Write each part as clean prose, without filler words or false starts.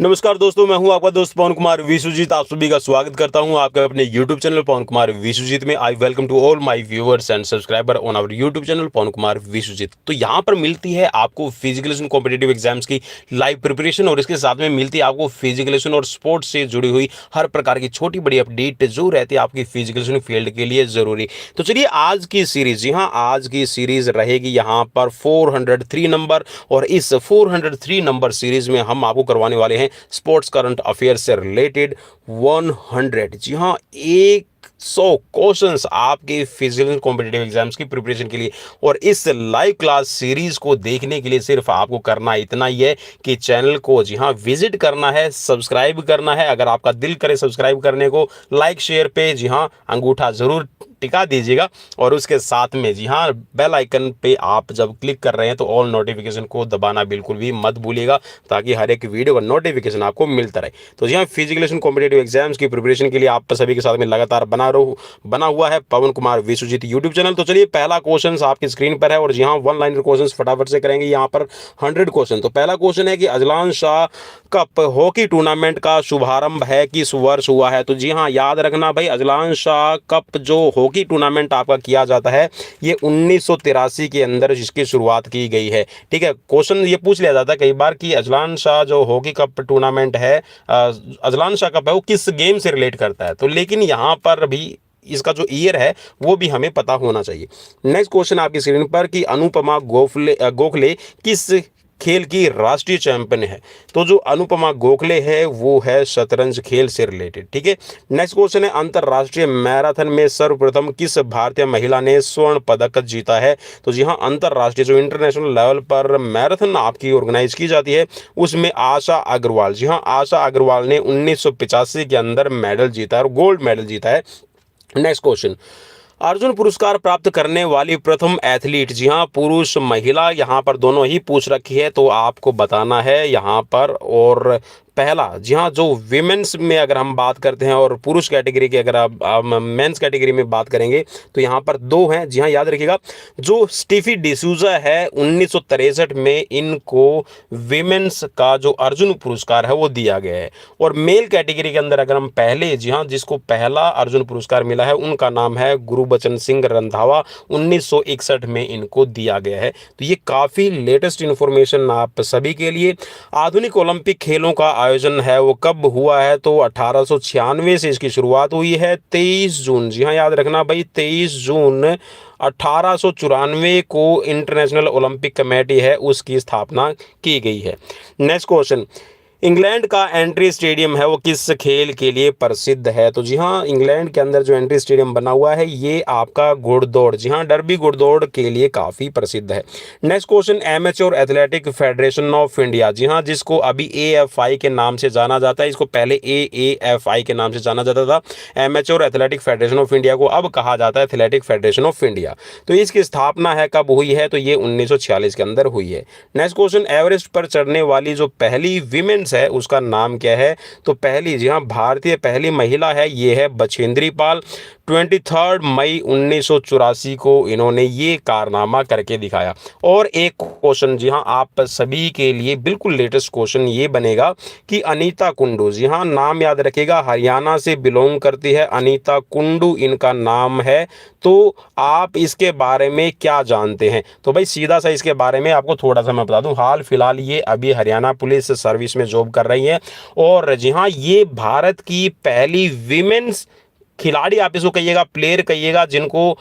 नमस्कार दोस्तों, मैं हूं आपका दोस्त पवन कुमार विश्वजीत। आप सभी का स्वागत करता हूं आपके अपने YouTube चैनल पवन कुमार विश्वजीत में। I welcome to all my viewers and subscriber on our YouTube channel Pawan Kumar Vishwajit. तो यहां पर मिलती है आपको फिजिकलेशन कॉम्पिटिटिव एग्जाम्स की लाइव प्रिपरेशन और इसके साथ में मिलती है आपको फिजिकलेशन और स्पोर्ट्स से जुड़ी हुई हर प्रकार की छोटी बड़ी अपडेट जो रहती है आपकी फिजिकलेशन फील्ड के लिए जरूरी। तो चलिए आज की सीरीज, जी हाँ, आज की सीरीज रहेगी यहाँ पर 403 नंबर, और इस 403 नंबर सीरीज में हम आपको करवाने वाले हैं स्पोर्ट्स करंट अफेयर से रिलेटेड 100, जी हाँ, 100 क्वेश्चंस आपके फिजिकल कॉम्पिटिटिव एग्जाम्स की प्रिपरेशन के लिए। और इस लाइव क्लास सीरीज को देखने के लिए सिर्फ आपको करना इतना ही है कि चैनल को, जी हाँ, विजिट करना है, सब्सक्राइब करना है। अगर आपका दिल करे सब्सक्राइब करने को, लाइक शेयर पे, जी हाँ, अंगूठा जरूर टिका दीजिएगा। और उसके साथ में, जी हाँ, बेल आइकन पे आप जब क्लिक कर रहे हैं तो ऑल नोटिफिकेशन को दबाना बिल्कुल भी मत भूलिएगा, ताकि हर एक वीडियो का नोटिफिकेशन आपको मिलता रहे। तो जी हाँ, फिजिकलेशन कॉम्पिटिटिव एग्जाम्स की प्रिपरेशन के लिए आप सभी के साथ में लगातार बना हुआ है पवन कुमार विश्वजीत यूट्यूब चैनल। तो चलिए, पहला क्वेश्चन आपकी स्क्रीन पर है और जी हाँ, वन लाइनर क्वेश्चन फटाफट से करेंगे यहाँ पर 100 क्वेश्चन। तो पहला क्वेश्चन है कि Azlan Shah cup hockey tournament का शुभारंभ है किस वर्ष हुआ है? तो जी हाँ, याद रखना भाई, अजलान शाह कप जो हॉकी टूर्नामेंट आपका किया जाता है, ये 1983 के अंदर जिसकी शुरुआत की गई है। ठीक है, क्वेश्चन ये पूछ लिया जाता है कई बार कि अजलान शाह जो हॉकी कप टूर्नामेंट है, अजलान शाह कप है, वो किस गेम से रिलेट करता है? तो लेकिन यहाँ पर भी इसका जो ईयर है वो भी हमें पता होना चाहिए। नेक्स्ट क्वेश्चन आपकी स्क्रीन पर कि अनुपमा गोखले किस खेल की राष्ट्रीय चैंपियन है? तो जो अनुपमा गोखले है वो है शतरंज खेल से रिलेटेड। ठीक है, नेक्स्ट क्वेश्चन है अंतरराष्ट्रीय मैराथन में सर्वप्रथम किस भारतीय महिला ने स्वर्ण पदक जीता है? तो जी हाँ, अंतरराष्ट्रीय जो इंटरनेशनल लेवल पर मैराथन आपकी ऑर्गेनाइज की जाती है उसमें आशा अग्रवाल, जी हाँ, आशा अग्रवाल ने 1985 के अंदर मेडल जीता है और गोल्ड मेडल जीता है। नेक्स्ट क्वेश्चन, अर्जुन पुरस्कार प्राप्त करने वाली प्रथम एथलीट, जी हाँ, पुरुष महिला यहाँ पर दोनों ही पूछ रखी है, तो आपको बताना है यहाँ पर। और पहला, जी हाँ, जो विमेंस में अगर हम बात करते हैं और पुरुष कैटेगरी की अगर आप मेंस कैटेगरी में बात करेंगे तो यहाँ पर दो हैं, जी हाँ, याद रखिएगा। जो स्टीफी डिसूजा है 1963 में इनको विमेंस का जो अर्जुन पुरस्कार है वो दिया गया है। और मेल कैटेगरी के अंदर अगर हम पहले, जी हाँ, जिसको पहला अर्जुन पुरस्कार मिला है उनका नाम है गुरबचन सिंह रंधावा, 1961 में इनको दिया गया है। तो ये काफ़ी लेटेस्ट इन्फॉर्मेशन आप सभी के लिए। आधुनिक ओलंपिक खेलों का आयोजन है वो कब हुआ है? तो 1896 से इसकी शुरुआत हुई है, 23 जून, जी हाँ, याद रखना भाई, 23 जून 1894 को इंटरनेशनल ओलंपिक कमेटी है उसकी स्थापना की गई है। नेक्स्ट क्वेश्चन, इंग्लैंड का एंट्री स्टेडियम है वो किस खेल के लिए प्रसिद्ध है? तो जी हाँ, इंग्लैंड के अंदर जो एंट्री स्टेडियम बना हुआ है ये आपका घुड़दौड़, जी हाँ, डर्बी घुड़दौड़ के लिए काफ़ी प्रसिद्ध है। Next question, amateur athletic federation of India, जी हाँ, जिसको अभी AFI के नाम से जाना जाता है, इसको पहले AAFI के नाम से जाना जाता था। Amateur athletic federation of India को अब कहा जाता है एथलेटिक फेडरेशन ऑफ इंडिया। तो इसकी स्थापना है कब हुई है? तो ये 1946 के अंदर हुई है। नेक्स्ट क्वेश्चन, एवरेस्ट पर चढ़ने वाली जो पहली विमेन है उसका नाम क्या है? तो पहली, जी हाँ, भारतीय पहली महिला है, ये है बछेंद्री पाल। 23 मई 1984 को इन्होंने ये कारनामा करके दिखाया। और एक क्वेश्चन, जी हाँ, आप सभी के लिए बिल्कुल लेटेस्ट क्वेश्चन ये बनेगा कि अनीता कुंडू, जी हाँ, नाम याद रखिएगा, हरियाणा से बिलोंग करती है, अनीता कुंडू इनका नाम है। तो आप इसके बारे में क्या जानते हैं? तो भाई सीधा सा इसके बारे में आपको थोड़ा सा मैं बता दूं, हाल फिलहाल ये अभी हरियाणा पुलिस सर्विस में जॉब कर रही हैं। और जी हाँ, ये भारत की पहली विमेन्स खिलाड़ी, आप इसको कहिएगा, प्लेयर कहिएगा, जिनको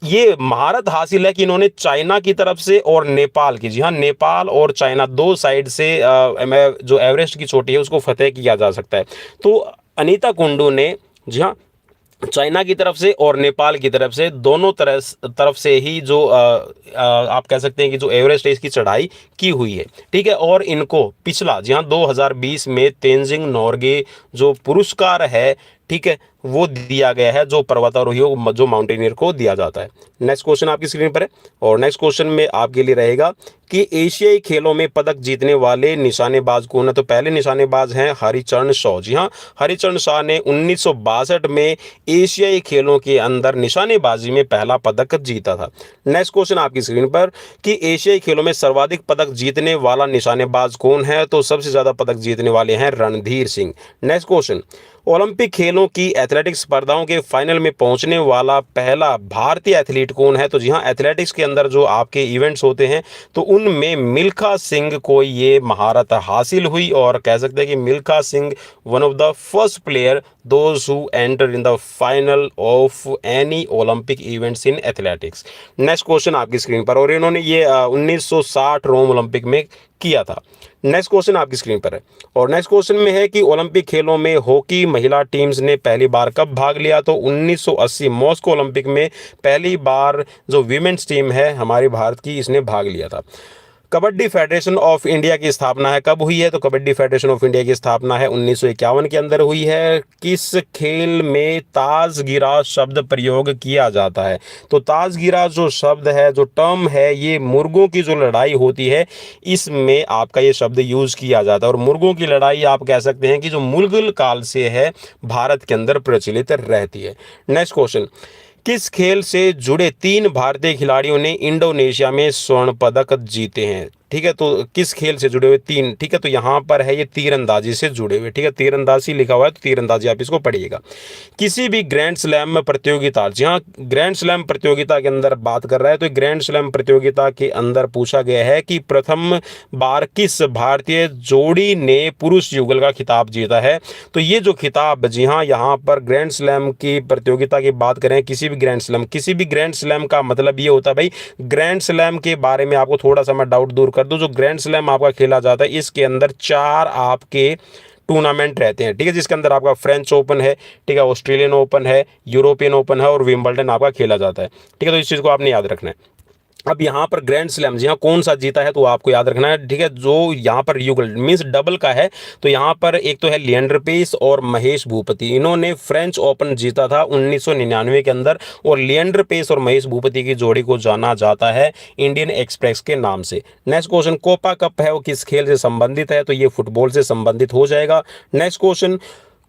ये महारत हासिल है कि इन्होंने चाइना की तरफ से और नेपाल की, जी हाँ, नेपाल और चाइना दो साइड से जो एवरेस्ट की चोटी है उसको फतेह किया जा सकता है। तो अनीता कुंडू ने, जी हाँ, चाइना की तरफ से और नेपाल की तरफ से दोनों तरफ से ही जो आप कह सकते हैं कि जो एवरेस्ट है इसकी चढ़ाई की हुई है। ठीक है, और इनको पिछला, जी हाँ, 2020 में तेंजिंग नोर्गे जो पुरस्कार है, ठीक है, वो दिया गया है जो पर्वतारोहियों जो माउंटेनियर को दिया जाता है। नेक्स्ट क्वेश्चन आपकी स्क्रीन पर है और नेक्स्ट क्वेश्चन में आपके लिए रहेगा कि एशियाई खेलों में पदक जीतने वाले निशानेबाज कौन है। तो पहले निशानेबाज हैं हरिचरण शाह। जी हाँ, हरिचरण शाह ने 1962 में एशियाई खेलों के अंदर निशानेबाजी में पहला पदक जीता था। नेक्स्ट क्वेश्चन आपकी स्क्रीन पर कि एशियाई खेलों में सर्वाधिक पदक जीतने वाला निशानेबाज कौन है। तो सबसे ज्यादा पदक जीतने वाले हैं Randhir Singh. Next question, Olympic खेलों की एथलेटिक्स स्पर्धाओं के फाइनल में पहुंचने वाला पहला भारतीय एथलीट कौन है। तो जी हाँ, एथलेटिक्स के अंदर जो आपके इवेंट्स होते हैं तो उनमें मिल्खा सिंह को ये महारत हासिल हुई और कह सकते हैं कि Milkha Singh one of the first player those who enter in the final of any Olympic events in athletics. Next question आपकी स्क्रीन पर और इन्होंने ये 1960 रोम ओलंपिक में किया था। नेक्स्ट क्वेश्चन आपकी स्क्रीन पर है और नेक्स्ट क्वेश्चन में है कि ओलंपिक खेलों में हॉकी महिला टीम्स ने पहली बार कब भाग लिया। तो 1980 मॉस्को ओलंपिक में पहली बार जो वीमेंस टीम है हमारे भारत की, इसने भाग लिया था। कबड्डी फेडरेशन ऑफ इंडिया की स्थापना है कब हुई है। तो कबड्डी फेडरेशन ऑफ इंडिया की स्थापना है 1951 के अंदर हुई है। किस खेल में ताजगिरा शब्द प्रयोग किया जाता है। तो ताजगिरा जो शब्द है, जो टर्म है, ये मुर्गों की जो लड़ाई होती है इसमें आपका ये शब्द यूज किया जाता है और मुर्गों की लड़ाई आप कह सकते हैं कि जो मुगल काल से है भारत के अंदर प्रचलित रहती है। नेक्स्ट क्वेश्चन, किस खेल से जुड़े 3 भारतीय खिलाड़ियों ने इंडोनेशिया में स्वर्ण पदक जीते हैं। ठीक है, तो किस खेल से जुड़े हुए 3, ठीक है, तो यहाँ पर है ये तीरंदाजी से जुड़े हुए। ठीक है, तीरंदाजी लिखा हुआ है तो तीरंदाजी आप इसको पढ़िएगा। किसी भी ग्रैंड स्लैम प्रतियोगिता, जी हाँ, ग्रैंड स्लैम प्रतियोगिता के अंदर बात कर रहा है तो ग्रैंड स्लैम प्रतियोगिता के अंदर पूछा गया है कि प्रथम बार किस भारतीय जोड़ी ने पुरुष युगल का खिताब जीता है। तो ये जो खिताब, जी हाँ, यहाँ पर ग्रैंड स्लैम की प्रतियोगिता की बात करें, किसी भी ग्रैंड स्लैम का मतलब ये होता है भाई, ग्रैंड स्लैम के बारे में आपको थोड़ा सा मैं डाउट दूर कर दूं। जो ग्रैंड स्लैम आपका खेला जाता है इसके अंदर 4 आपके टूर्नामेंट रहते हैं। ठीक है, जिसके अंदर आपका फ्रेंच ओपन है, ठीक है, ऑस्ट्रेलियन ओपन है, यूरोपियन ओपन है और विंबलडन आपका खेला जाता है। ठीक है, तो इस चीज़ को आपने याद रखना है। अब यहाँ पर ग्रैंड स्लैम, जी हाँ, कौन सा जीता है तो आपको याद रखना है। ठीक है, जो यहाँ पर युगल मींस डबल का है तो यहाँ पर एक तो है लिएंडर पेस और महेश भूपति। इन्होंने फ्रेंच ओपन जीता था 1999 के अंदर और लिएंडर पेस और महेश भूपति की जोड़ी को जाना जाता है इंडियन एक्सप्रेस के नाम से। नेक्स्ट क्वेश्चन, कोपा कप है वो किस खेल से संबंधित है। तो ये फुटबॉल से संबंधित हो जाएगा। नेक्स्ट क्वेश्चन,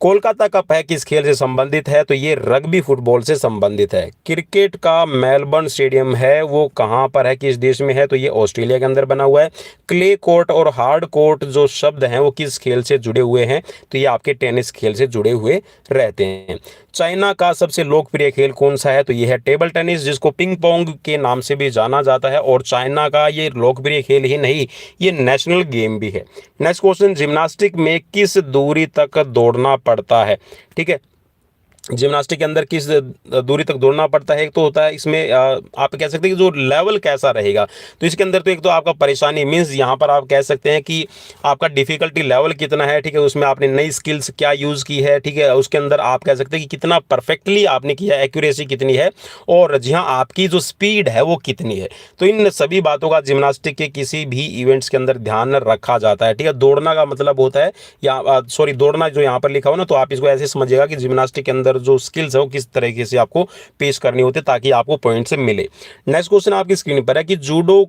कोलकाता कप है किस खेल से संबंधित है। तो ये रग्बी फुटबॉल से संबंधित है। क्रिकेट का मेलबर्न स्टेडियम है वो कहाँ पर है, किस देश में है। तो ये ऑस्ट्रेलिया के अंदर बना हुआ है। क्ले कोर्ट और हार्ड कोर्ट जो शब्द हैं वो किस खेल से जुड़े हुए हैं। तो ये आपके टेनिस खेल से जुड़े हुए रहते हैं। चाइना का सबसे लोकप्रिय खेल कौन सा है। तो ये है टेबल टेनिस, जिसको पिंग पोंग के नाम से भी जाना जाता है और चाइना का ये लोकप्रिय खेल ही नहीं, ये नेशनल गेम भी है। नेक्स्ट क्वेश्चन, जिम्नास्टिक में किस दूरी तक दौड़ना पड़ता है। ठीक है, जिम्नास्टिक के अंदर किस दूरी तक दौड़ना पड़ता है। एक तो होता है इसमें आप कह सकते हैं कि जो लेवल कैसा रहेगा। तो इसके अंदर तो एक तो आपका परेशानी मीन्स यहाँ पर आप कह सकते हैं कि आपका डिफिकल्टी लेवल कितना है। ठीक है, उसमें आपने नई स्किल्स क्या यूज़ की है। ठीक है, उसके अंदर आप कह सकते हैं कि कितना परफेक्टली आपने किया, एक्यूरेसी कितनी है और जी हाँ, आपकी जो स्पीड है वो कितनी है। तो इन सभी बातों का जिम्नास्टिक के किसी भी इवेंट्स के अंदर ध्यान रखा जाता है। ठीक है, दौड़ना का मतलब होता है या सॉरी दौड़ना जो यहाँ पर लिखा हो ना, तो आप इसको ऐसे समझिएगा कि जिम्नास्टिक के अंदर जो स्किल्स है वो किस तरीके से आपको पेश करनी होती है ताकि आपको पॉइंट से मिले। नेक्स्ट क्वेश्चन आपकी स्क्रीन पर है कि जूडो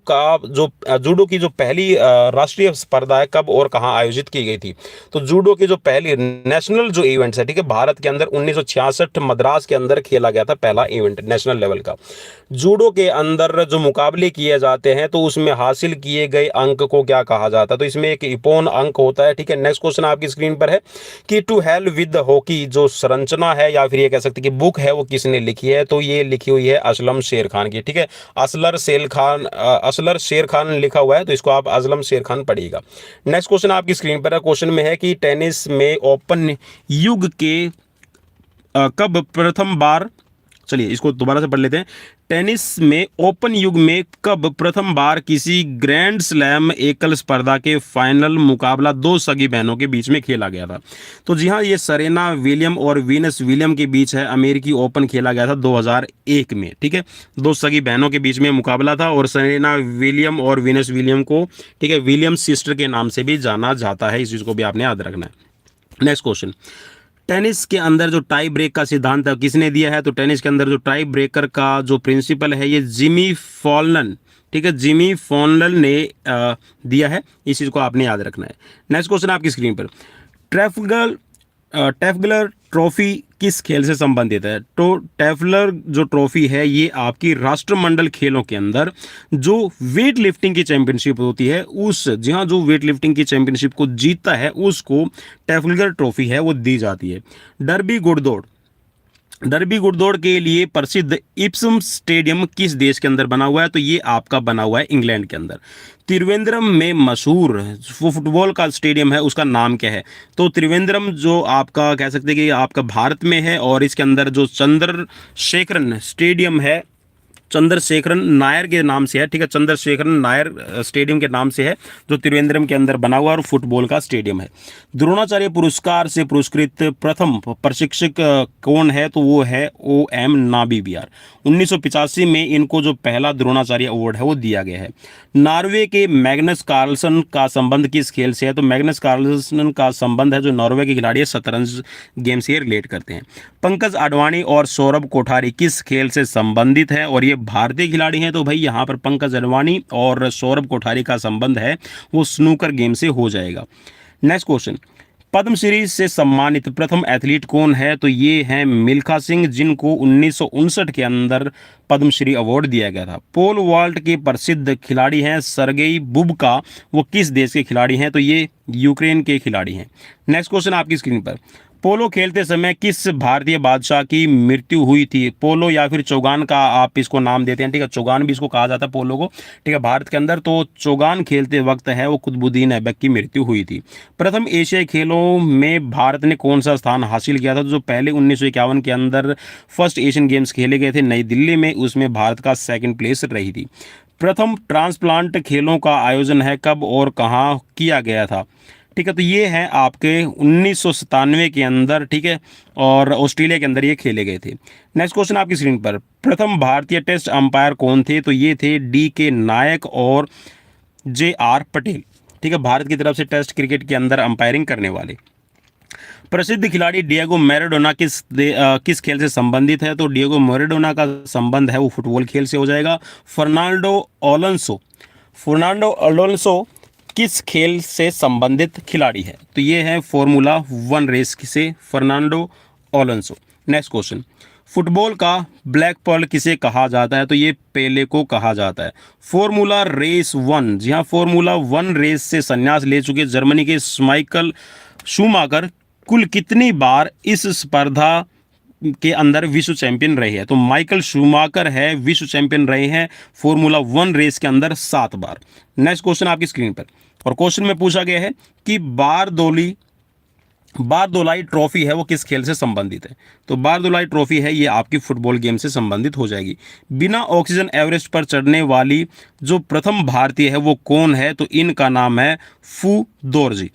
की जो पहली राष्ट्रीय स्पर्धा है कब और कहां आयोजित की गई थी। तो जूडो की जो पहली नेशनल जो इवेंट्स है, ठीक है, भारत के अंदर 1966 मद्रास के अंदर खेला गया था पहला इवेंट नेशनल लेवल का। जूडो के अंदर जो मुकाबले किए जाते हैं तो उसमें हासिल किए गए अंक को क्या कहा जाता है। तो इसमें एक इपोन अंक होता है। ठीक है, नेक्स्ट क्वेश्चन आपकी स्क्रीन पर है कि टू हेल विद हॉकी जो संरचना है या फिर ये कह सकते हैं कि बुक है वो किसने लिखी है। तो ये लिखी हुई है असलम शेर खान की। ठीक है, असलर शेर खान लिखा हुआ है तो इसको आप असलम शेर खान पढ़िएगा। नेक्स्ट क्वेश्चन आपकी स्क्रीन पर है। क्वेश्चन में है कि टेनिस में ओपन युग के कब प्रथम बार, चलिए इसको दोबारा से पढ़ लेते हैं। टेनिस में ओपन युग में कब प्रथम बार किसी ग्रैंड स्लैम एकल स्पर्धा के फाइनल मुकाबला 2 सगी बहनों के बीच में खेला गया था। तो जी हाँ, ये सेरेना विलियम और वीनस विलियम के बीच है। अमेरिकी ओपन खेला गया था 2001 में। ठीक है, 2 सगी बहनों के बीच में मुकाबला था और सेरेना विलियम और वीनस विलियम को, ठीक है, विलियम सिस्टर के नाम से भी जाना जाता है। इस चीज़ को भी आपने याद रखना है। नेक्स्ट क्वेश्चन, टेनिस के अंदर जो टाई ब्रेक का सिद्धांत है किसने दिया है? तो टेनिस के अंदर जो टाई ब्रेकर का जो प्रिंसिपल है ये जिमी फॉलन, ठीक है, जिमी फॉलन ने दिया है। इस चीज़ को आपने याद रखना है। नेक्स्ट क्वेश्चन आपकी स्क्रीन पर, ट्रैफलगर टेफलर ट्रॉफी किस खेल से संबंधित है? तो टेफलर जो ट्रॉफी है ये आपकी राष्ट्रमंडल खेलों के अंदर जो वेट लिफ्टिंग की चैंपियनशिप होती है उस, जी हाँ, जो वेट लिफ्टिंग की चैंपियनशिप को जीतता है उसको टेफलर ट्रॉफी है वो दी जाती है। डर्बी घुड़दौड़, डर्बी घुड़दौड़ के लिए प्रसिद्ध इप्सम स्टेडियम किस देश के अंदर बना हुआ है? तो ये आपका बना हुआ है इंग्लैंड के अंदर। त्रिवेंद्रम में मशहूर वो फुटबॉल का स्टेडियम है उसका नाम क्या है? तो त्रिवेंद्रम जो आपका कह सकते हैं कि आपका भारत में है और इसके अंदर जो चंद्रशेखरन स्टेडियम है, चंद्रशेखरन नायर के नाम से है, ठीक है, चंद्रशेखरन नायर स्टेडियम के नाम से है जो त्रिवेंद्रम के अंदर बना हुआ और फुटबॉल का स्टेडियम है। द्रोणाचार्य पुरस्कार से पुरस्कृत प्रथम प्रशिक्षक कौन है? तो वो है OM नाबीबियार। 1985 में इनको जो पहला द्रोणाचार्य अवार्ड है वो दिया गया है। नॉर्वे के मैग्नस कार्लसन का संबंध किस खेल से है? तो मैग्नस कार्लसन का संबंध है जो नॉर्वे के खिलाड़ी है शतरंज गेम से रिलेट करते हैं। पंकज आडवाणी और सौरभ कोठारी किस खेल से संबंधित है और ये भारतीय खिलाड़ी हैं? तो भाई यहाँ पर पंकज आडवाणी और सौरभ कोठारी का संबंध है वो स्नूकर गेम से हो जाएगा। नेक्स्ट क्वेश्चन, पद्मश्री से सम्मानित प्रथम एथलीट कौन है? तो ये हैं मिल्खा सिंह जिनको 1959 के अंदर पद्मश्री अवार्ड दिया गया था। पोल वॉल्ट के प्रसिद्ध खिलाड़ी हैं सरगेई बुबका, वो किस देश के खिलाड़ी हैं? तो ये यूक्रेन के खिलाड़ी हैं। नेक्स्ट क्वेश्चन आपकी स्क्रीन पर, पोलो खेलते समय किस भारतीय बादशाह की मृत्यु हुई थी? पोलो या फिर चौगान का आप इसको नाम देते हैं, ठीक है, चौगान भी इसको कहा जाता है पोलो को, ठीक है, भारत के अंदर। तो चौगान खेलते वक्त है वो कुतुबुद्दीन ऐबक की मृत्यु हुई थी। प्रथम एशियाई खेलों में भारत ने कौन सा स्थान हासिल किया था? तो जो पहले 1951 के अंदर फर्स्ट एशियन गेम्स खेले गए थे नई दिल्ली में, उसमें भारत का सेकंड प्लेस रही थी। प्रथम ट्रांसप्लांट खेलों का आयोजन है कब और कहाँ किया गया था? ठीक है, तो ये है आपके 1997 के अंदर, ठीक है, और ऑस्ट्रेलिया के अंदर ये खेले गए थे। नेक्स्ट क्वेश्चन आपकी स्क्रीन पर, प्रथम भारतीय टेस्ट अंपायर कौन थे? तो ये थे DK नायक और JR पटेल, ठीक है, भारत की तरफ से टेस्ट क्रिकेट के अंदर अंपायरिंग करने वाले। प्रसिद्ध खिलाड़ी डिएगो मैराडोना किस खेल से संबंधित है? तो डिएगो मैराडोना का संबंध है वो फुटबॉल खेल से हो जाएगा। फर्नांडो अलोंसो किस खेल से संबंधित खिलाड़ी है? तो ये है फॉर्मूला 1 रेस से Fernando Alonso. Next question, football का ब्लैक पर्ल किसे कहा जाता है? तो ये पेले को कहा जाता है। फॉर्मूला रेस 1, जी हाँ, फॉर्मूला 1 रेस से संन्यास ले चुके जर्मनी के माइकल शूमाकर कुल कितनी बार इस स्पर्धा के अंदर विश्व चैंपियन रहे हैं? तो माइकल शूमाकर है विश्व चैंपियन रहे हैं फॉर्मूला 1 रेस के अंदर 7 बार। नेक्स्ट क्वेश्चन आपकी स्क्रीन पर, और क्वेश्चन में पूछा गया है कि बारदोलाई ट्रॉफी है वो किस खेल से संबंधित है? तो बारदोलाई ट्रॉफी है ये आपकी फुटबॉल गेम से संबंधित हो जाएगी। बिना ऑक्सीजन एवरेस्ट पर चढ़ने वाली जो प्रथम भारतीय है वो कौन है? तो इनका नाम है फू दोरजी।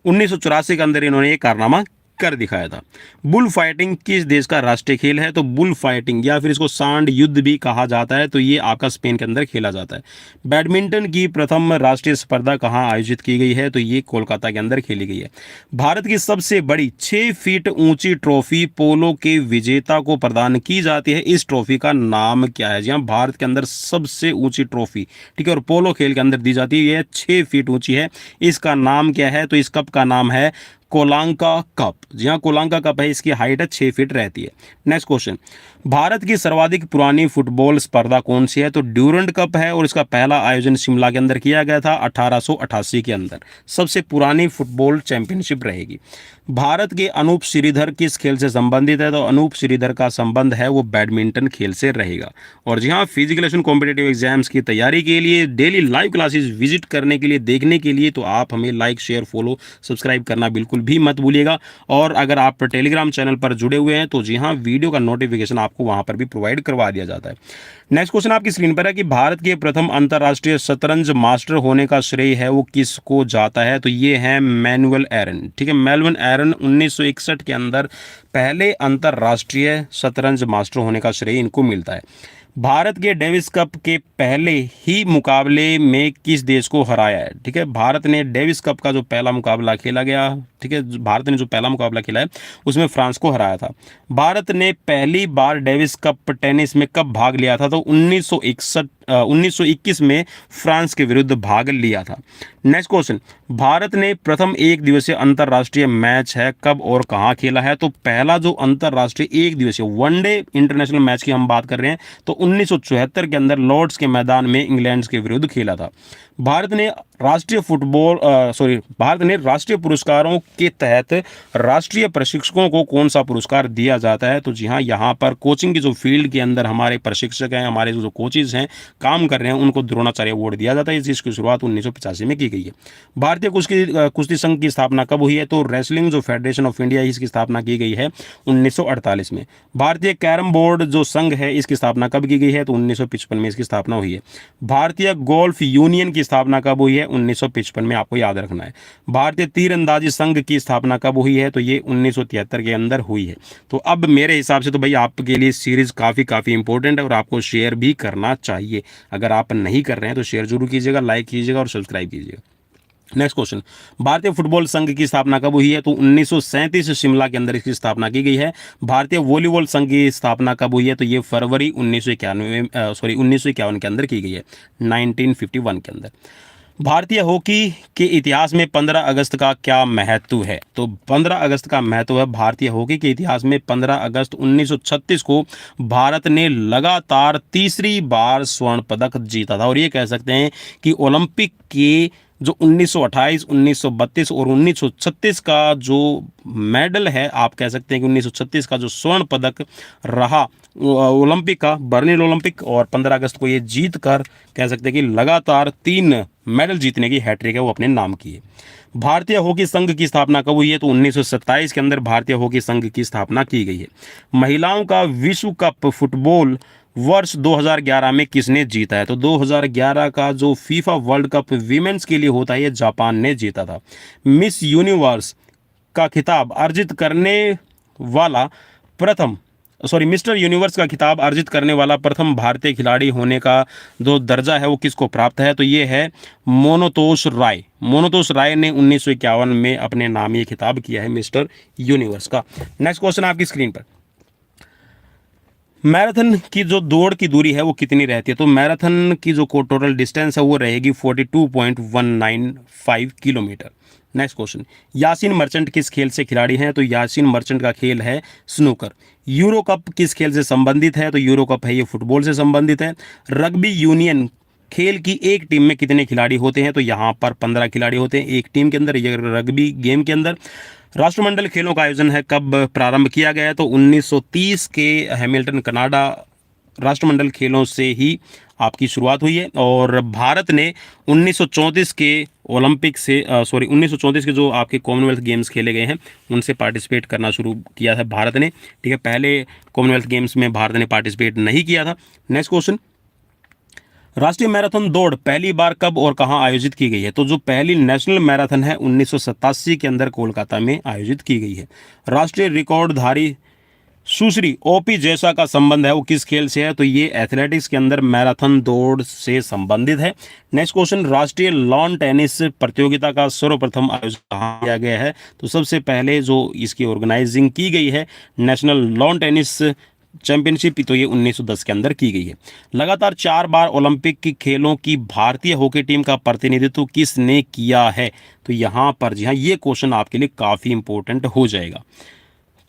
1984 के अंदर इन्होंने ये कारनामा कर दिखाया था। बुल फाइटिंग किस देश का राष्ट्रीय खेल है? तो बुल फाइटिंग या फिर इसको सांड युद्ध भी कहा जाता है, तो ये आपका स्पेन के अंदर खेला जाता है। बैडमिंटन की प्रथम राष्ट्रीय स्पर्धा कहाँ आयोजित की गई है? तो ये कोलकाता के अंदर खेली गई है। भारत की सबसे बड़ी 6 फीट ऊंची ट्रॉफी पोलो के विजेता को प्रदान की जाती है। इस ट्रॉफी का नाम क्या है? जी हाँ, भारत के अंदर सबसे ऊंची ट्रॉफी, ठीक है, और पोलो खेल के अंदर दी जाती है, यह 6 फीट ऊंची है। इसका नाम क्या है? तो इस कप का नाम है कोलांका कप। जी हाँ, कोलांका कप है, इसकी हाइट है 6 फीट रहती है। नेक्स्ट क्वेश्चन, भारत की सर्वाधिक पुरानी फुटबॉल स्पर्धा कौन सी है? तो ड्यूरेंट कप है और इसका पहला आयोजन शिमला के अंदर किया गया था 1888 के अंदर। सबसे पुरानी फुटबॉल चैंपियनशिप रहेगी। भारत के अनूप श्रीधर किस खेल से संबंधित है? तो अनूप श्रीधर का संबंध है वो बैडमिंटन खेल से रहेगा। और जी हाँ, फिजिकल कॉम्पिटेटिव एग्जाम्स की तैयारी के लिए डेली लाइव क्लासेस विजिट करने के लिए, देखने के लिए, तो आप हमें लाइक, शेयर, फॉलो, सब्सक्राइब करना बिल्कुल भी मत भूलिएगा। और अगर आप टेलीग्राम चैनल पर जुड़े हुए हैं तो जी हाँ, वीडियो का नोटिफिकेशन आपको वहां पर भी प्रोवाइड करवा दिया जाता है। नेक्स्ट क्वेश्चन आपकी स्क्रीन पर है कि भारत के प्रथम अंतर्राष्ट्रीय शतरंज मास्टर होने का श्रेय है वो किसको जाता है? तो ये है मैनुअल एरन, ठीक है, मेलविन एरन 1961 के अंदर पहले अंतर्राष्ट्रीय शतरंज मास्टर होने का श्रेय इनको मिलता है। भारत के डेविस कप के पहले ही मुकाबले में किस देश को हराया है? ठीक है, भारत ने डेविस कप का जो पहला मुकाबला खेला गया, ठीक है, भारत ने जो पहला मुकाबला खेला है उसमें फ्रांस को हराया था। भारत ने पहली बार डेविस कप टेनिस में कब भाग लिया था? तो 1921 में फ्रांस के विरुद्ध भाग लिया था। नेक्स्ट क्वेश्चन, भारत ने प्रथम एक दिवसीय अंतर्राष्ट्रीय मैच है कब और कहाँ खेला है? तो पहला जो अंतर्राष्ट्रीय एक दिवसीय वनडे इंटरनेशनल मैच की हम बात कर रहे हैं तो 1974 के अंदर लॉर्ड्स के मैदान में इंग्लैंड के विरुद्ध खेला था। भारत ने भारत ने राष्ट्रीय पुरस्कारों के तहत राष्ट्रीय प्रशिक्षकों को कौन सा पुरस्कार दिया जाता है? तो जी हाँ, यहाँ पर कोचिंग की जो फील्ड के अंदर हमारे प्रशिक्षक हैं, हमारे जो कोचेज हैं, काम कर रहे हैं, उनको द्रोणाचार्य अवार्ड दिया जाता है, जिसकी शुरुआत 1985 में की गई है। भारतीय कुश्ती संघ की स्थापना कब हुई है? तो रेसलिंग जो फेडरेशन ऑफ इंडिया है इसकी स्थापना की गई है 1948 में। भारतीय कैरम बोर्ड जो संघ है इसकी स्थापना कब की गई है? तो 1955 में इसकी स्थापना हुई है। भारतीय गोल्फ यूनियन की स्थापना कब हुई है? 1955 में, आपको याद रखना है। भारतीय तीरंदाजी संघ की स्थापना कब हुई है? तो ये 1973 के अंदर हुई है। तो अब मेरे हिसाब से तो भाई आपके लिए सीरीज काफ़ी इंपॉर्टेंट है और आपको शेयर भी करना चाहिए। अगर आप नहीं कर रहे हैं तो शेयर जरूर कीजिएगा, लाइक कीजिएगा और सब्सक्राइब कीजिएगा। नेक्स्ट क्वेश्चन, भारतीय फुटबॉल संघ की स्थापना कब हुई है? तो 1937 शिमला के अंदर इसकी स्थापना की गई है। भारतीय वॉलीबॉल संघ की स्थापना कब हुई है? तो ये फरवरी 1951 के अंदर की गई है, 1951 के अंदर। भारतीय हॉकी के इतिहास में 15 अगस्त का क्या महत्व है? तो 15 अगस्त का महत्व है, भारतीय हॉकी के इतिहास में 15 अगस्त 1936 को भारत ने लगातार तीसरी बार स्वर्ण पदक जीता था। और ये कह सकते हैं कि ओलंपिक के जो 1928, 1932 और 1936 का जो मेडल है, आप कह सकते हैं कि 1936 का जो स्वर्ण पदक रहा ओलंपिक का, बर्लिन ओलंपिक, और 15 अगस्त को ये जीत कर कह सकते हैं कि लगातार 3 मेडल जीतने की हैट्रिक है वो अपने नाम की है। भारतीय हॉकी संघ की स्थापना कब हुई है? तो 1927 के अंदर भारतीय हॉकी संघ की स्थापना की गई है। महिलाओं का विश्व कप फुटबॉल वर्ष 2011 में किसने जीता है? तो 2011 का जो फीफा वर्ल्ड कप वीमेंस के लिए होता है ये जापान ने जीता था। मिस यूनिवर्स का खिताब अर्जित करने वाला प्रथम मिस्टर यूनिवर्स का खिताब अर्जित करने वाला प्रथम भारतीय खिलाड़ी होने का जो दर्जा है वो किसको प्राप्त है? तो ये है मोनोतोष राय। मोनोतोष राय ने 1951 में अपने नाम ये खिताब किया है मिस्टर यूनिवर्स का। नेक्स्ट क्वेश्चन आपकी स्क्रीन पर, मैराथन की जो दौड़ की दूरी है वो कितनी रहती है? तो मैराथन की जो टोटल डिस्टेंस है वो रहेगी 42.195 kilometre. Next question, Yasin merchant किस खेल से खिलाड़ी हैं? तो यासीन मर्चेंट का खेल है स्नूकर। यूरो कप किस खेल से संबंधित है? तो यूरो कप है ये फुटबॉल से संबंधित है। रग्बी यूनियन खेल की एक टीम में कितने खिलाड़ी होते हैं? तो यहाँ पर 15 खिलाड़ी होते हैं एक टीम के अंदर, ये रग्बी गेम के अंदर। राष्ट्रमंडल खेलों का आयोजन है कब प्रारंभ किया गया है? तो 1930 के हैमिल्टन कनाडा राष्ट्रमंडल खेलों से ही आपकी शुरुआत हुई है। और भारत ने 1934 के ओलंपिक से 1934 के जो आपके कॉमनवेल्थ गेम्स खेले गए हैं उनसे पार्टिसिपेट करना शुरू किया था भारत ने। ठीक है, पहले कॉमनवेल्थ गेम्स में भारत ने पार्टिसिपेट नहीं किया था। नेक्स्ट क्वेश्चन, राष्ट्रीय मैराथन दौड़ पहली बार कब और कहां आयोजित की गई है? तो जो पहली नेशनल मैराथन है 1987 के अंदर कोलकाता में आयोजित की गई है। राष्ट्रीय रिकॉर्डधारी सुश्री ओपी जैसा का संबंध है वो किस खेल से है? तो ये एथलेटिक्स के अंदर मैराथन दौड़ से संबंधित है। नेक्स्ट क्वेश्चन, राष्ट्रीय लॉन टेनिस प्रतियोगिता का सर्वप्रथम आयोजन कहाँ किया गया है? तो सबसे पहले जो इसकी ऑर्गेनाइजिंग की गई है नेशनल लॉन टेनिस चैंपियनशिप, तो ये 1910 के अंदर की गई है। लगातार 4 बार ओलंपिक की खेलों की भारतीय हॉकी टीम का प्रतिनिधित्व किसने किया है? तो यहाँ पर जी हाँ, ये क्वेश्चन आपके लिए काफ़ी इंपॉर्टेंट हो जाएगा।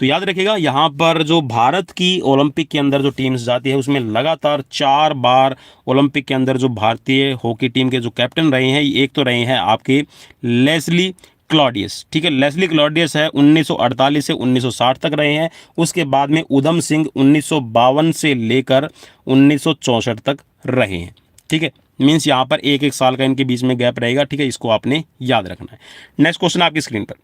तो याद रखिएगा, यहाँ पर जो भारत की ओलंपिक के अंदर जो टीम्स जाती है उसमें लगातार 4 बार ओलंपिक के अंदर जो भारतीय हॉकी टीम के जो कैप्टन रहे हैं, एक तो रहे हैं आपके लेस्ली क्लॉडियस। ठीक है, लेस्ली क्लॉडियस है 1948 से 1960 तक रहे हैं। उसके बाद में उधम सिंह 1952 से लेकर 1964 तक रहे हैं। ठीक है, मीन्स यहाँ पर एक साल का इनके बीच में गैप रहेगा। ठीक है, इसको आपने याद रखना है। नेक्स्ट क्वेश्चन आपकी स्क्रीन पर,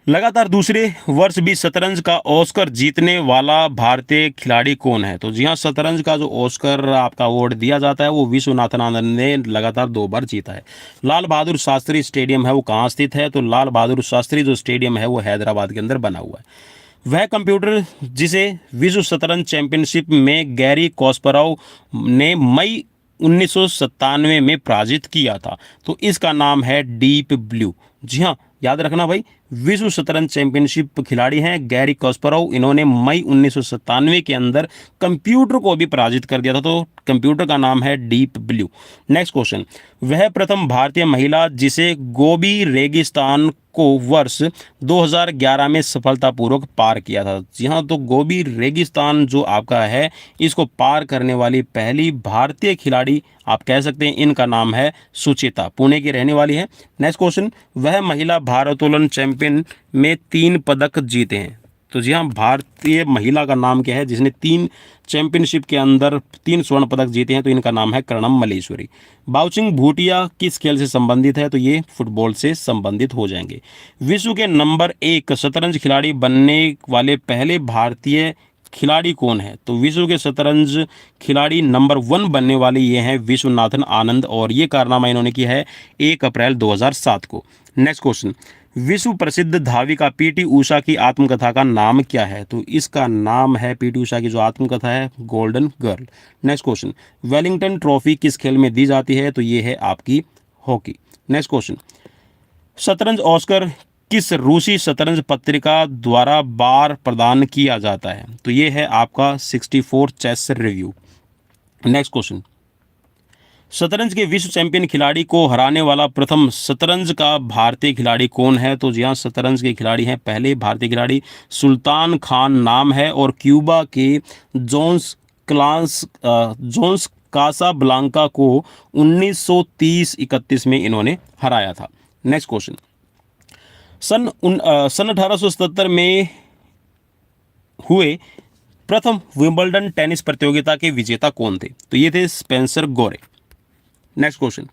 लगातार दूसरे वर्ष भी शतरंज का ऑस्कर जीतने वाला भारतीय खिलाड़ी कौन है? तो जी हाँ, शतरंज का जो ऑस्कर आपका अवार्ड दिया जाता है वो विश्वनाथन आनंद ने लगातार 2 बार जीता है। लाल बहादुर शास्त्री स्टेडियम है वो कहाँ स्थित है? तो लाल बहादुर शास्त्री जो स्टेडियम है वो हैदराबाद के अंदर बना हुआ है। वह कंप्यूटर जिसे विश्व शतरंज चैंपियनशिप में गैरी कास्परोव ने मई 1997 में पराजित किया था, तो इसका नाम है डीप ब्लू। जी हाँ, याद रखना भाई, विश्व शतरंज चैंपियनशिप खिलाड़ी हैं गैरी कास्परोव। इन्होंने मई 1997 के अंदर कंप्यूटर को भी पराजित कर दिया था, तो कंप्यूटर का नाम है डीप ब्लू। नेक्स्ट क्वेश्चन, वह प्रथम भारतीय महिला जिसे गोबी रेगिस्तान को वर्ष 2011 में सफलतापूर्वक पार किया था। जी हाँ, तो गोबी रेगिस्तान जो आपका है, इसको पार करने वाली पहली भारतीय खिलाड़ी आप कह सकते हैं, इनका नाम है सुचिता, पुणे की रहने वाली है। नेक्स्ट क्वेश्चन, वह महिला भारोत्तोलन चैंपियन में 3 पदक जीते हैं। तो जी हाँ, भारतीय महिला का नाम क्या है जिसने 3 चैंपियनशिप के अंदर 3 स्वर्ण पदक जीते हैं, तो इनका नाम है कर्णम मल्लेश्वरी। बाउचिंग भूटिया किस खेल से संबंधित है, तो ये फुटबॉल से संबंधित हो जाएंगे। विश्व के नंबर 1 शतरंज खिलाड़ी बनने वाले पहले भारतीय खिलाड़ी कौन है, तो विश्व के शतरंज खिलाड़ी नंबर 1 बनने वाले ये हैं विश्वनाथन आनंद, और ये कारनामा इन्होंने किया है 1 अप्रैल 2007 को। नेक्स्ट क्वेश्चन, विश्व प्रसिद्ध धाविका पीटी उषा की आत्मकथा का नाम क्या है, तो इसका नाम है, पीटी उषा की जो आत्मकथा है, golden girl. Next question, Wellington trophy किस खेल में दी जाती है, तो ये है आपकी हॉकी। नेक्स्ट क्वेश्चन, शतरंज ऑस्कर किस रूसी शतरंज पत्रिका द्वारा बार प्रदान किया जाता है, तो ये है आपका 64 चेस रिव्यू। नेक्स्ट क्वेश्चन, शतरंज के विश्व चैंपियन खिलाड़ी को हराने वाला प्रथम शतरंज का भारतीय खिलाड़ी कौन है, तो जी हाँ, शतरंज के खिलाड़ी हैं पहले भारतीय खिलाड़ी सुल्तान खान नाम है, और क्यूबा के जोन्स कासाब्लांका को 1930-31 में इन्होंने हराया था। नेक्स्ट क्वेश्चन, सन 1877 में हुए प्रथम विंबलडन टेनिस प्रतियोगिता के विजेता कौन थे, तो ये थे स्पेंसर गोरे। नेक्स्ट क्वेश्चन,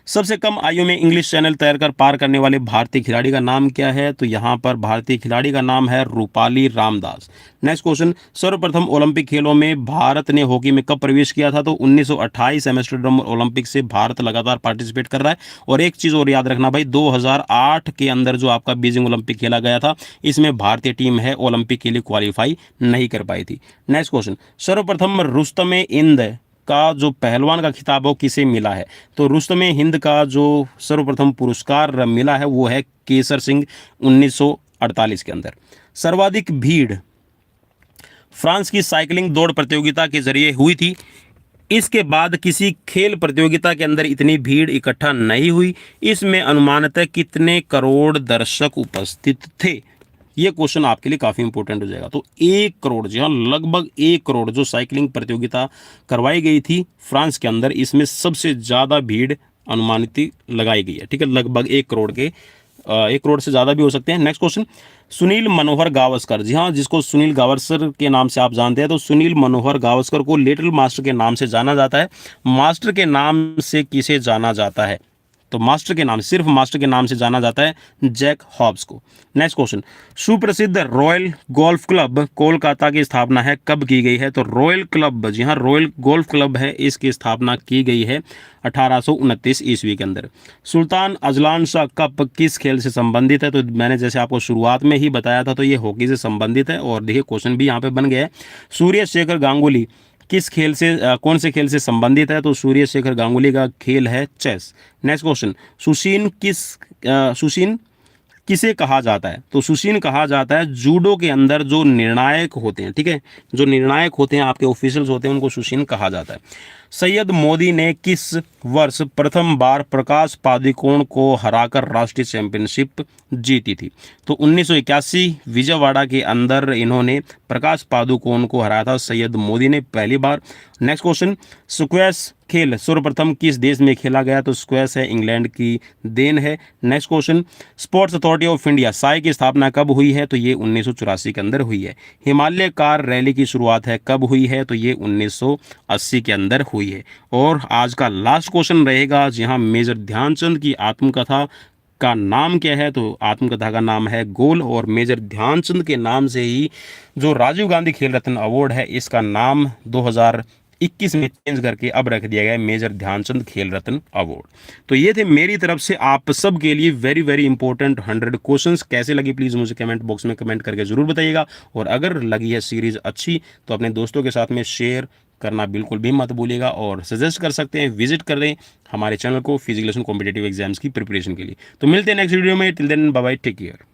सबसे कम आयु में इंग्लिश चैनल तैरकर पार करने वाले भारतीय खिलाड़ी का नाम क्या है, तो यहाँ पर भारतीय खिलाड़ी का नाम है रूपाली रामदास। नेक्स्ट क्वेश्चन, सर्वप्रथम ओलंपिक खेलों में भारत ने हॉकी में कब प्रवेश किया था, तो 1928 एम्स्टर्डम ओलंपिक से भारत लगातार पार्टिसिपेट कर रहा है। और एक चीज़ और याद रखना भाई, 2008 के अंदर जो आपका बीजिंग ओलंपिक खेला गया था, इसमें भारतीय टीम है ओलंपिक के लिए क्वालिफाई नहीं कर पाई थी। नेक्स्ट क्वेश्चन, सर्वप्रथम रुस्तमे हिंद का जो पहलवान का खिताब हो किसे मिला है, तो रुस्तमे हिंद का जो सर्वप्रथम पुरस्कार मिला है वो है केसर सिंह 1948 के अंदर। सर्वाधिक भीड़ फ्रांस की साइकिलिंग दौड़ प्रतियोगिता के जरिए हुई थी, इसके बाद किसी खेल प्रतियोगिता के अंदर इतनी भीड़ इकट्ठा नहीं हुई। इसमें अनुमानतः कितने करोड़ दर्शक उपस्थित थे, ये क्वेश्चन आपके लिए काफ़ी इंपॉर्टेंट हो जाएगा। तो 1 करोड़, जी हाँ, लगभग 1 करोड़ जो साइकिलिंग प्रतियोगिता करवाई गई थी फ्रांस के अंदर, इसमें सबसे ज़्यादा भीड़ अनुमानित लगाई गई है। ठीक है, लगभग 1 करोड़ के 1 करोड़ से ज़्यादा भी हो सकते हैं। नेक्स्ट क्वेश्चन, सुनील मनोहर गावस्कर, जी हाँ, जिसको सुनील गावस्कर के नाम से आप जानते हैं, तो सुनील मनोहर गावस्कर को लिटिल मास्टर के नाम से जाना जाता है। मास्टर के नाम से किसे जाना जाता है, तो मास्टर के नाम, सिर्फ मास्टर के नाम से जाना जाता है जैक हॉब्स को। नेक्स्ट क्वेश्चन, सुप्रसिद्ध रॉयल गोल्फ क्लब कोलकाता की स्थापना है कब की गई है, तो रॉयल क्लब, जी हाँ, रॉयल गोल्फ क्लब है, इसकी स्थापना की गई है 1829 ईस्वी के अंदर। सुल्तान अजलान शाह कप किस खेल से संबंधित है, तो मैंने जैसे आपको शुरुआत में ही बताया था, तो ये हॉकी से संबंधित है। और देखिए क्वेश्चन भी यहाँ पे बन गया है, सूर्य शेखर गांगुली किस खेल से कौन से खेल से संबंधित है, तो सूर्य शेखर गांगुली का खेल है चेस। नेक्स्ट क्वेश्चन, सुशीन किसे कहा जाता है, तो सुशीन कहा जाता है जूडो के अंदर जो निर्णायक होते हैं। ठीक है, जो निर्णायक होते हैं, आपके ऑफिशियल्स होते हैं, उनको सुशीन कहा जाता है। सैयद मोदी ने किस वर्ष प्रथम बार प्रकाश पादुकोण को हराकर राष्ट्रीय चैंपियनशिप जीती थी, तो 1981 विजयवाड़ा के अंदर इन्होंने प्रकाश पादुकोण को हराया था सैयद मोदी ने पहली बार। नेक्स्ट क्वेश्चन, स्क्वैश खेल सर्वप्रथम किस देश में खेला गया, तो स्क्वैश है इंग्लैंड की देन है। Next question, sports authority of India Sai की स्थापना कब हुई है, तो ये 1984 के अंदर हुई है। हिमालय कार रैली की शुरुआत है कब हुई है, तो ये 1980 के अंदर हुई है। और आज का लास्ट क्वेश्चन रहेगा, जी हाँ, मेजर ध्यानचंद की आत्मकथा का नाम क्या है, तो आत्मकथा का नाम है गोल। और मेजर ध्यानचंद के नाम से ही जो राजीव गांधी खेल रत्न अवार्ड है, इसका नाम 2021 में चेंज करके अब रख दिया गया है मेजर ध्यानचंद खेल रत्न अवार्ड। तो ये थे मेरी तरफ से आप सब के लिए वेरी वेरी इंपॉर्टेंट 100 क्वेश्चंस। कैसे लगी प्लीज़ मुझे कमेंट बॉक्स में कमेंट करके ज़रूर बताइएगा, और अगर लगी है सीरीज़ अच्छी तो अपने दोस्तों के साथ में शेयर करना बिल्कुल भी मत भूलिएगा, और सजेस्ट कर सकते हैं, विजिट कर दें हमारे चैनल को फिजिकल कॉम्पिटेटिव एग्जाम्स की प्रिपरेशन के लिए। तो मिलते हैं नेक्स्ट वीडियो में, till then bye bye, take care.